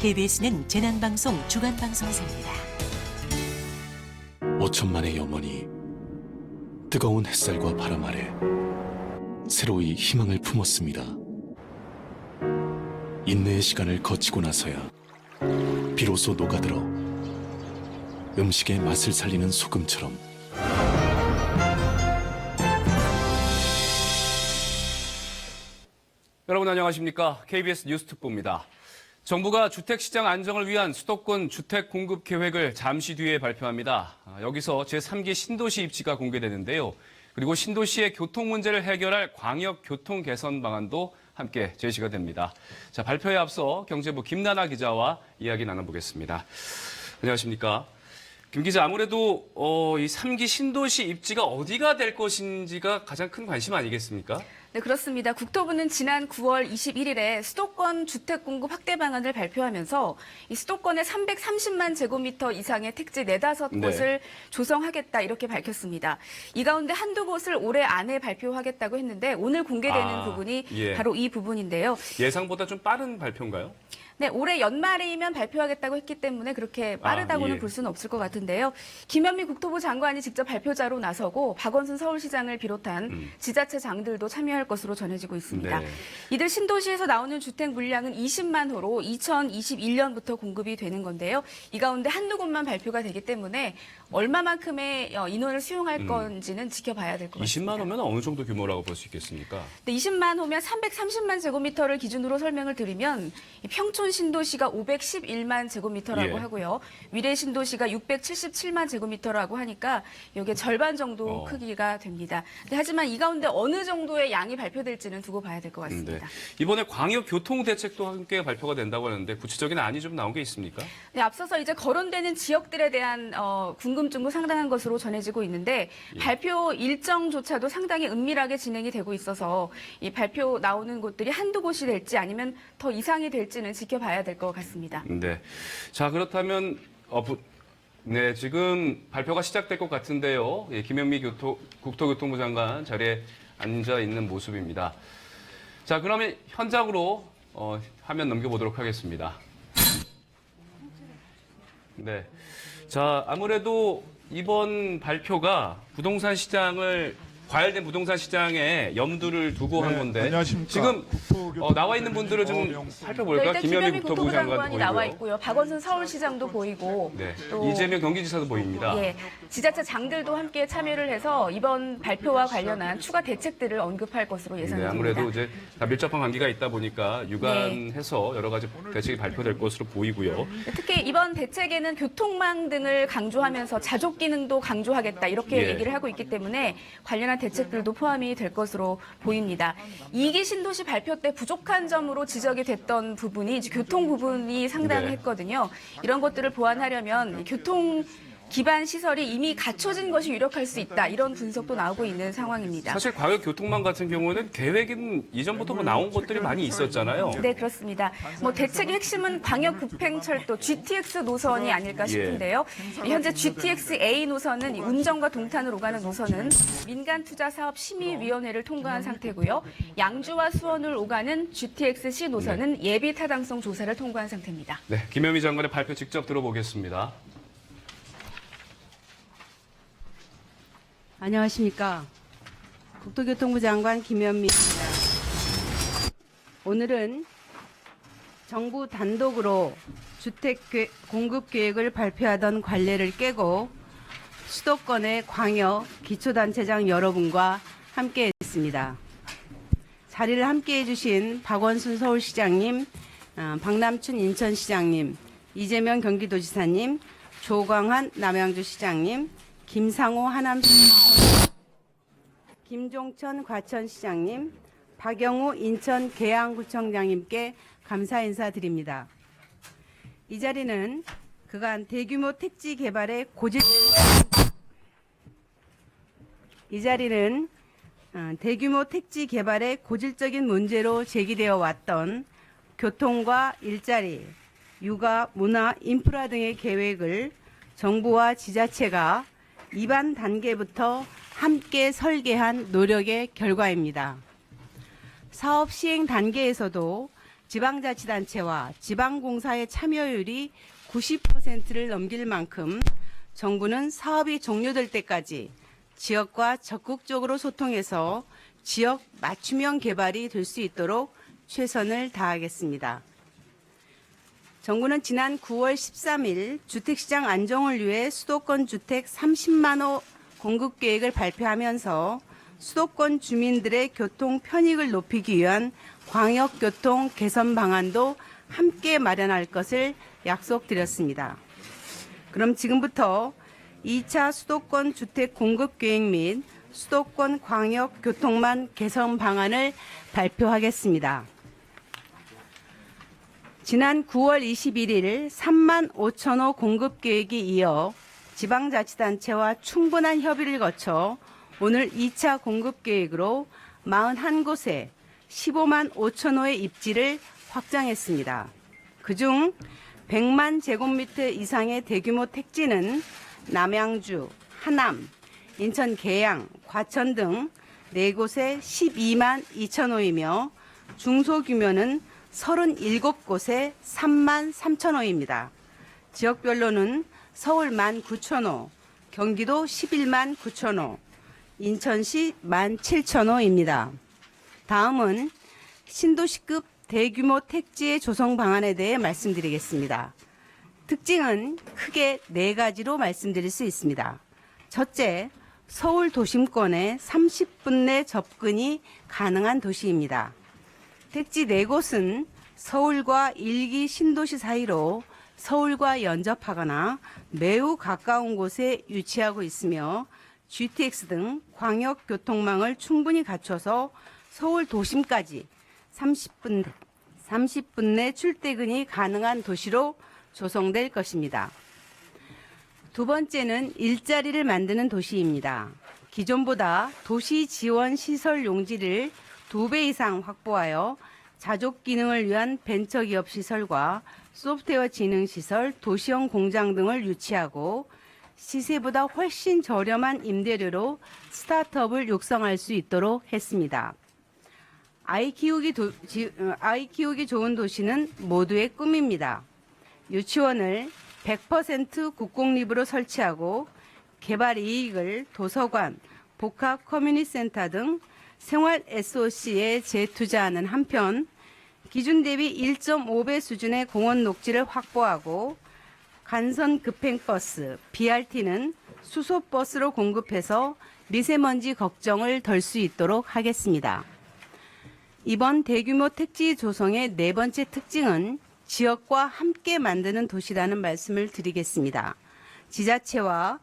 KBS는 재난방송 주간방송사입니다. 5천만의 영혼이 뜨거운 햇살과 바람 아래 새로이 희망을 품었습니다. 인내의 시간을 거치고 나서야 비로소 녹아들어 음식의 맛을 살리는 소금처럼 여러분 안녕하십니까? KBS 뉴스특보입니다. 정부가 주택시장 안정을 위한 수도권 주택 공급 계획을 잠시 뒤에 발표합니다. 여기서 제3기 신도시 입지가 공개되는데요. 그리고 신도시의 교통 문제를 해결할 광역 교통 개선 방안도 함께 제시가 됩니다. 자, 발표에 앞서 경제부 김나나 기자와 이야기 나눠보겠습니다. 안녕하십니까? 김 기자, 아무래도 이 3기 신도시 입지가 어디가 될 것인지가 가장 큰 관심 아니겠습니까? 네, 그렇습니다. 국토부는 지난 9월 21일에 수도권 주택 공급 확대 방안을 발표하면서 이 수도권의 330만 제곱미터 이상의 택지 4-5곳을 조성하겠다 이렇게 밝혔습니다. 이 가운데 한두 곳을 올해 안에 발표하겠다고 했는데 오늘 공개되는 부분이 바로 이 부분인데요. 예상보다 좀 빠른 발표인가요? 네, 올해 연말이면 발표하겠다고 했기 때문에 그렇게 빠르다고는 볼 수는 없을 것 같은데요. 김현미 국토부 장관이 직접 발표자로 나서고 박원순 서울시장을 비롯한 지자체장들도 참여할 것으로 전해지고 있습니다. 네. 이들 신도시에서 나오는 주택 물량은 20만 호로 2021년부터 공급이 되는 건데요. 이 가운데 한두 곳만 발표가 되기 때문에 얼마만큼의 인원을 수용할 건지는 지켜봐야 될 것 같습니다. 20만 호면 어느 정도 규모라고 볼 수 있겠습니까? 네, 20만 호면 330만 제곱미터를 기준으로 설명을 드리면 평촌 신도시가 511만 제곱미터라고 하고요. 위례 신도시가 677만 제곱미터라고 하니까 이게 절반 정도 크기가 됩니다. 네, 하지만 이 가운데 어느 정도의 양이 발표될지는 두고 봐야 될 것 같습니다. 네. 이번에 광역 교통 대책도 함께 발표가 된다고 하는데 구체적인 안이 좀 나온 게 있습니까? 네, 앞서서 이제 거론되는 지역들에 대한 궁금증도 상당한 것으로 전해지고 있는데 발표 일정조차도 상당히 은밀하게 진행이 되고 있어서 이 발표 나오는 곳들이 한두 곳이 될지 아니면 더 이상이 될지는 지켜봐야 될 것 같습니다. 네. 자, 그렇다면 네, 지금 발표가 시작될 것 같은데요. 예, 김현미 국토교통부 장관 자리에 앉아 있는 모습입니다. 자, 그러면 현장으로 화면 넘겨보도록 하겠습니다. 네. 자, 아무래도 이번 발표가 부동산 시장을 과열된 부동산 시장에 염두를 두고 한 건데 안녕하십니까. 지금 나와 있는 분들을 좀 살펴볼까? 일단 김현미 김현미 국토부 장관이 보이고요. 나와 있고요. 박원순 서울시장도 보이고 네. 또 이재명 경기지사도 보입니다. 예, 지자체장들도 함께 참여를 해서 이번 발표와 관련한 추가 대책들을 언급할 것으로 네, 예상됩니다. 아무래도 이제 다 밀접한 관계가 있다 보니까 유관해서 여러 가지 대책이 발표될 것으로 보이고요. 특히 이번 대책에는 교통망 등을 강조하면서 자족 기능도 강조하겠다 이렇게 얘기를 하고 있기 때문에 관련한 대책들도 포함이 될 것으로 보입니다. 2기 신도시 발표 때 부족한 점으로 지적이 됐던 부분이 이제 교통 부분이 상당했거든요. 이런 것들을 보완하려면 교통 기반 시설이 이미 갖춰진 것이 유력할 수 있다. 이런 분석도 나오고 있는 상황입니다. 사실 과거 교통망 같은 경우는 계획은 이전부터 나온 것들이 많이 있었잖아요. 네, 그렇습니다. 대책의 핵심은 광역급행철도 GTX 노선이 아닐까 싶은데요. 현재 GTX A 노선은 운정과 동탄을 오가는 노선은 민간투자사업심의위원회를 통과한 상태고요. 양주와 수원을 오가는 GTX C 노선은 예비 타당성 조사를 통과한 상태입니다. 네, 김현미 장관의 발표 직접 들어보겠습니다. 안녕하십니까. 국토교통부 장관 김현미입니다. 오늘은 정부 단독으로 주택 공급 계획을 발표하던 관례를 깨고 수도권의 광역 기초단체장 여러분과 함께 했습니다. 자리를 함께 해주신 박원순 서울시장님, 박남춘 인천시장님, 이재명 경기도지사님, 조광한 남양주시장님, 김상호 하남시장님, 김종천 과천시장님, 박영우 인천 계양구청장님께 감사 인사드립니다. 이 자리는 그간 대규모 택지 개발의 고질적인 문제로 제기되어 왔던 교통과 일자리, 육아, 문화, 인프라 등의 계획을 정부와 지자체가 입안 단계부터 함께 설계한 노력의 결과입니다. 사업 시행 단계에서도 지방자치단체와 지방공사의 참여율이 90%를 넘길 만큼 정부는 사업이 종료될 때까지 지역과 적극적으로 소통해서 지역 맞춤형 개발이 될 수 있도록 최선을 다하겠습니다. 정부는 지난 9월 13일 주택시장 안정을 위해 수도권 주택 30만 호 공급 계획을 발표하면서 수도권 주민들의 교통 편익을 높이기 위한 광역교통 개선 방안도 함께 마련할 것을 약속드렸습니다. 그럼 지금부터 2차 수도권 주택 공급 계획 및 수도권 광역교통망 개선 방안을 발표하겠습니다. 지난 9월 21일 3만 5천 호 공급 계획에 이어 지방자치단체와 충분한 협의를 거쳐 오늘 2차 공급 계획으로 41곳에 15만 5천 호의 입지를 확장했습니다. 그중 100만 제곱미터 이상의 대규모 택지는 남양주, 하남, 인천 계양, 과천 등 4곳에 12만 2천 호이며 중소규모는 37곳에 3만 3천 호입니다. 지역별로는 서울 1만 9천 호, 경기도 11만 9천 호, 인천시 1만 7천 호입니다. 다음은 신도시급 대규모 택지의 조성 방안에 대해 말씀드리겠습니다. 특징은 크게 4가지로 말씀드릴 수 있습니다. 첫째, 서울 도심권에 30분 내 접근이 가능한 도시입니다. 택지 4곳은 서울과 1기 신도시 사이로 서울과 연접하거나 매우 가까운 곳에 위치하고 있으며 GTX 등 광역교통망을 충분히 갖춰서 서울 도심까지 30분 내 출퇴근이 가능한 도시로 조성될 것입니다. 두 번째는 일자리를 만드는 도시입니다. 기존보다 도시 지원 시설 용지를 2배 이상 확보하여 자족 기능을 위한 벤처기업 시설과 소프트웨어 지능 시설, 도시형 공장 등을 유치하고 시세보다 훨씬 저렴한 임대료로 스타트업을 육성할 수 있도록 했습니다. 아이 키우기 좋은 도시는 모두의 꿈입니다. 유치원을 100% 국공립으로 설치하고 개발 이익을 도서관, 복합 커뮤니티센터 등 생활 SOC에 재투자하는 한편 기준 대비 1.5배 수준의 공원 녹지를 확보하고 간선 급행버스, BRT는 수소버스로 공급해서 미세먼지 걱정을 덜 수 있도록 하겠습니다. 이번 대규모 택지 조성의 4번째 특징은 지역과 함께 만드는 도시라는 말씀을 드리겠습니다. 지자체와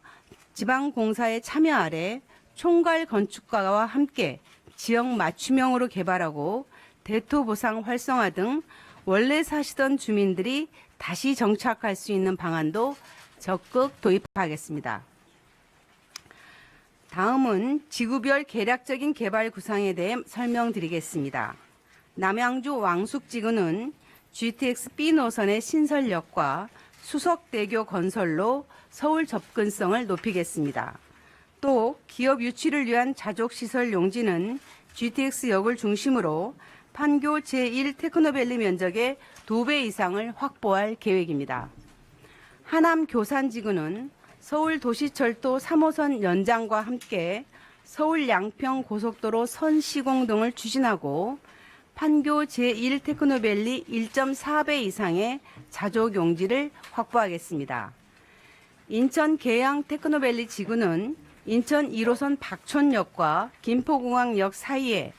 지방공사의 참여 아래 총괄 건축가와 함께 지역 맞춤형으로 개발하고 대토보상 활성화 등 원래 사시던 주민들이 다시 정착할 수 있는 방안도 적극 도입하겠습니다. 다음은 지구별 계략적인 개발 구상에 대해 설명드리겠습니다. 남양주 왕숙지구는 GTX B 노선의 신설역과 수석대교 건설로 서울 접근성을 높이겠습니다. 또 기업 유치를 위한 자족시설 용지는 GTX역을 중심으로 판교 제1 테크노밸리 면적의 2배 이상을 확보할 계획입니다. 하남 교산지구는 서울 도시철도 3호선 연장과 함께 서울 양평 고속도로 선 시공 등을 추진하고 판교 제1 테크노밸리 1.4배 이상의 자족 용지를 확보하겠습니다. 인천 계양 테크노밸리 지구는 인천 1호선 박촌역과 김포공항역 사이에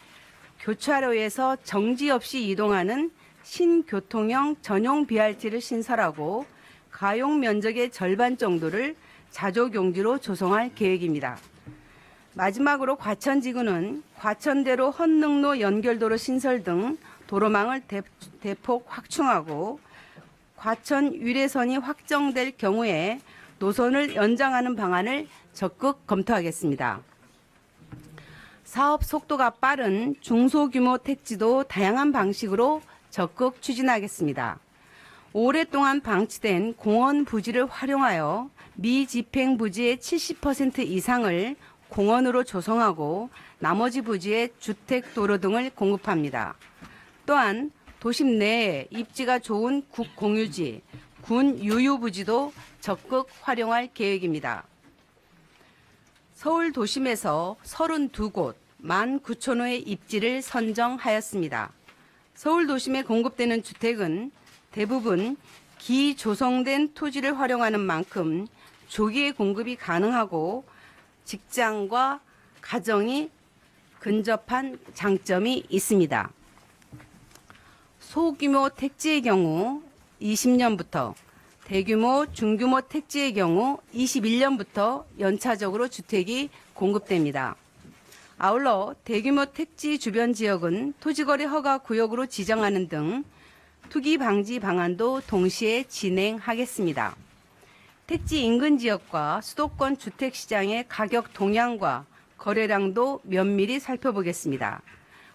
교차로에서 정지 없이 이동하는 신교통형 전용 BRT를 신설하고 가용 면적의 절반 정도를 자족 용지로 조성할 계획입니다. 마지막으로 과천지구는 과천대로 헌능로 연결도로 신설 등 도로망을 대폭 확충하고 과천 유래선이 확정될 경우에 노선을 연장하는 방안을 적극 검토하겠습니다. 사업 속도가 빠른 중소규모 택지도 다양한 방식으로 적극 추진하겠습니다. 오랫동안 방치된 공원 부지를 활용하여 미집행 부지의 70% 이상을 공원으로 조성하고 나머지 부지에 주택, 도로 등을 공급합니다. 또한 도심 내에 입지가 좋은 국공유지, 군 유유부지도 적극 활용할 계획입니다. 서울 도심에서 32곳 19,000호의 입지를 선정하였습니다. 서울 도심에 공급되는 주택은 대부분 기조성된 토지를 활용하는 만큼 조기에 공급이 가능하고 직장과 가정이 근접한 장점이 있습니다. 소규모 택지의 경우 20년부터, 대규모 중규모 택지의 경우 21년부터 연차적으로 주택이 공급됩니다. 아울러 대규모 택지 주변 지역은 토지거래 허가 구역으로 지정하는 등 투기 방지 방안도 동시에 진행하겠습니다. 택지 인근 지역과 수도권 주택 시장의 가격 동향과 거래량도 면밀히 살펴보겠습니다.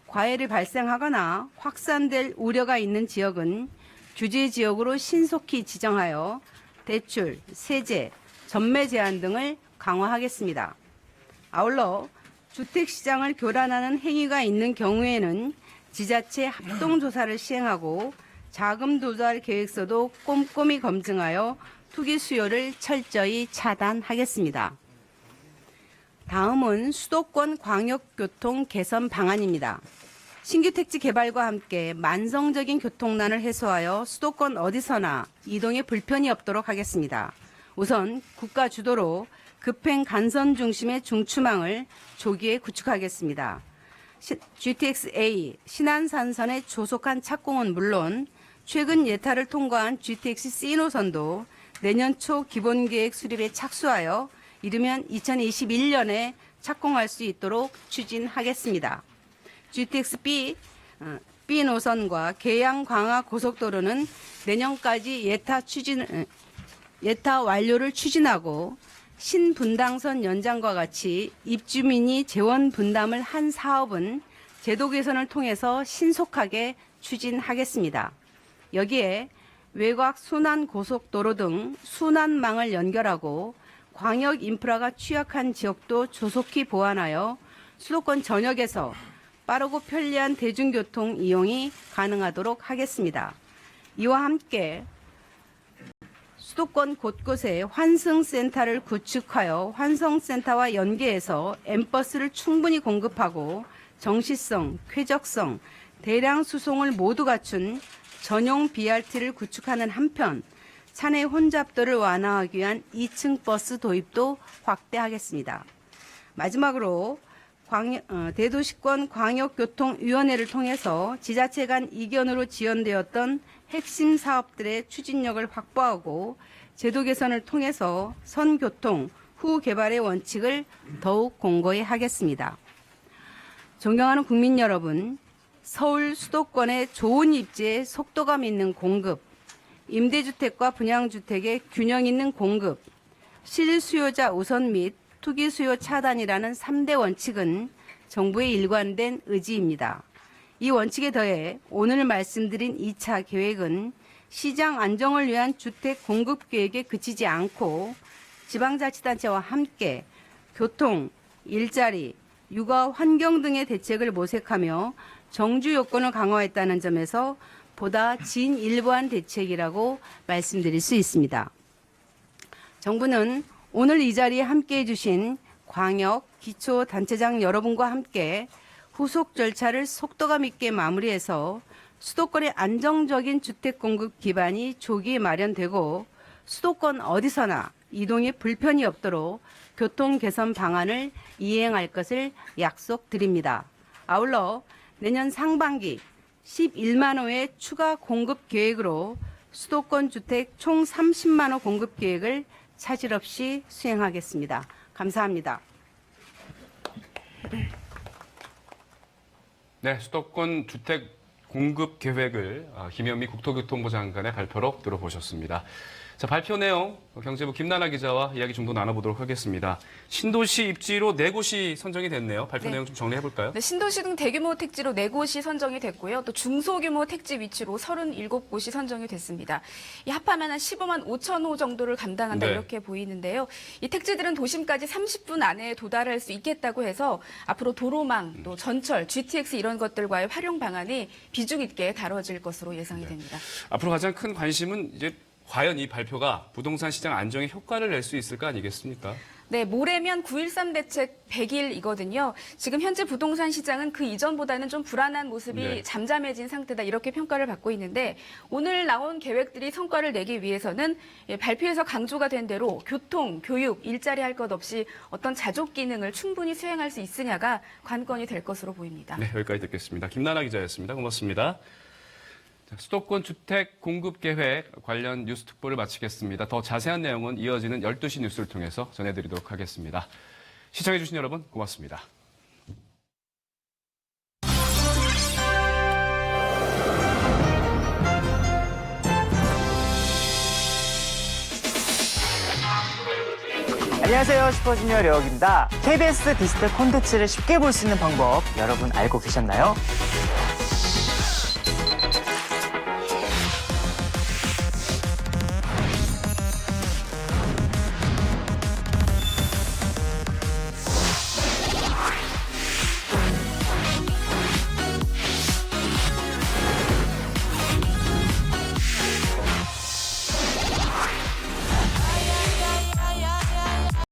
과열이 발생하거나 확산될 우려가 있는 지역은 규제 지역으로 신속히 지정하여 대출, 세제, 전매 제한 등을 강화하겠습니다. 아울러 주택시장을 교란하는 행위가 있는 경우에는 지자체 합동조사를 시행하고 자금 조달 계획서도 꼼꼼히 검증하여 투기 수요를 철저히 차단하겠습니다. 다음은 수도권 광역교통 개선 방안입니다. 신규 택지 개발과 함께 만성적인 교통난을 해소하여 수도권 어디서나 이동에 불편이 없도록 하겠습니다. 우선 국가 주도로 급행 간선 중심의 중추망을 조기에 구축하겠습니다. GTX-A 신안산선의 조속한 착공은 물론 최근 예타를 통과한 GTX-C 노선도 내년 초 기본계획 수립에 착수하여 이르면 2021년에 착공할 수 있도록 추진하겠습니다. GTX-B 노선과 계양 광화 고속도로는 내년까지 예타 완료를 추진하고 신분당선 연장과 같이 입주민이 재원 분담을 한 사업은 제도 개선을 통해서 신속하게 추진하겠습니다. 여기에 외곽 순환 고속도로 등 순환망을 연결하고 광역 인프라가 취약한 지역도 조속히 보완하여 수도권 전역에서 빠르고 편리한 대중교통 이용이 가능하도록 하겠습니다. 이와 함께 수도권 곳곳에 환승센터를 구축하여 환승센터와 연계해서 M버스를 충분히 공급하고 정시성, 쾌적성, 대량 수송을 모두 갖춘 전용 BRT를 구축하는 한편 차내 혼잡도를 완화하기 위한 2층 버스 도입도 확대하겠습니다. 마지막으로 대도시권 광역교통위원회를 통해서 지자체 간 이견으로 지연되었던 핵심 사업들의 추진력을 확보하고 제도 개선을 통해서 선교통 후 개발의 원칙을 더욱 공고히 하겠습니다. 존경하는 국민 여러분, 서울 수도권의 좋은 입지에 속도감 있는 공급, 임대주택과 분양주택의 균형 있는 공급, 실수요자 우선 및 투기 수요 차단이라는 3대 원칙은 정부의 일관된 의지입니다. 이 원칙에 더해 오늘 말씀드린 2차 계획은 시장 안정을 위한 주택 공급 계획에 그치지 않고 지방자치단체와 함께 교통, 일자리, 육아, 환경 등의 대책을 모색하며 정주 요건을 강화했다는 점에서 보다 진일보한 대책이라고 말씀드릴 수 있습니다. 정부는 오늘 이 자리에 함께해 주신 광역, 기초단체장 여러분과 함께 후속 절차를 속도감 있게 마무리해서 수도권의 안정적인 주택 공급 기반이 조기에 마련되고 수도권 어디서나 이동에 불편이 없도록 교통 개선 방안을 이행할 것을 약속드립니다. 아울러 내년 상반기 11만 호의 추가 공급 계획으로 수도권 주택 총 30만 호 공급 계획을 차질 없이 수행하겠습니다. 감사합니다. 네, 수도권 주택 공급 계획을 김현미 국토교통부 장관의 발표로 들어보셨습니다. 자, 발표 내용 경제부 김나나 기자와 이야기 좀 더 나눠보도록 하겠습니다. 신도시 입지로 4곳이 선정이 됐네요. 발표 네. 내용 좀 정리해볼까요? 네, 신도시 등 대규모 택지로 4곳이 선정이 됐고요. 또 중소규모 택지 위치로 37곳이 선정이 됐습니다. 이 합하면 한 15만 5천 호 정도를 감당한다 네. 이렇게 보이는데요. 이 택지들은 도심까지 30분 안에 도달할 수 있겠다고 해서 앞으로 도로망, 또 전철, GTX 이런 것들과의 활용 방안이 비중 있게 다뤄질 것으로 예상이 됩니다. 앞으로 가장 큰 관심은 이제 과연 이 발표가 부동산 시장 안정에 효과를 낼 수 있을까 아니겠습니까? 네, 모레면 9.13 대책 100일이거든요. 지금 현재 부동산 시장은 그 이전보다는 좀 불안한 모습이 네. 잠잠해진 상태다 이렇게 평가를 받고 있는데 오늘 나온 계획들이 성과를 내기 위해서는 발표에서 강조가 된 대로 교통, 교육, 일자리 할 것 없이 어떤 자족 기능을 충분히 수행할 수 있으냐가 관건이 될 것으로 보입니다. 네, 여기까지 듣겠습니다. 김나나 기자였습니다. 고맙습니다. 자, 수도권 주택 공급 계획 관련 뉴스 특보를 마치겠습니다. 더 자세한 내용은 이어지는 12시 뉴스를 통해서 전해드리도록 하겠습니다. 시청해주신 여러분 고맙습니다. 안녕하세요. 슈퍼주니어 려욱입니다. KBS 디지털 콘텐츠를 쉽게 볼 수 있는 방법 여러분 알고 계셨나요?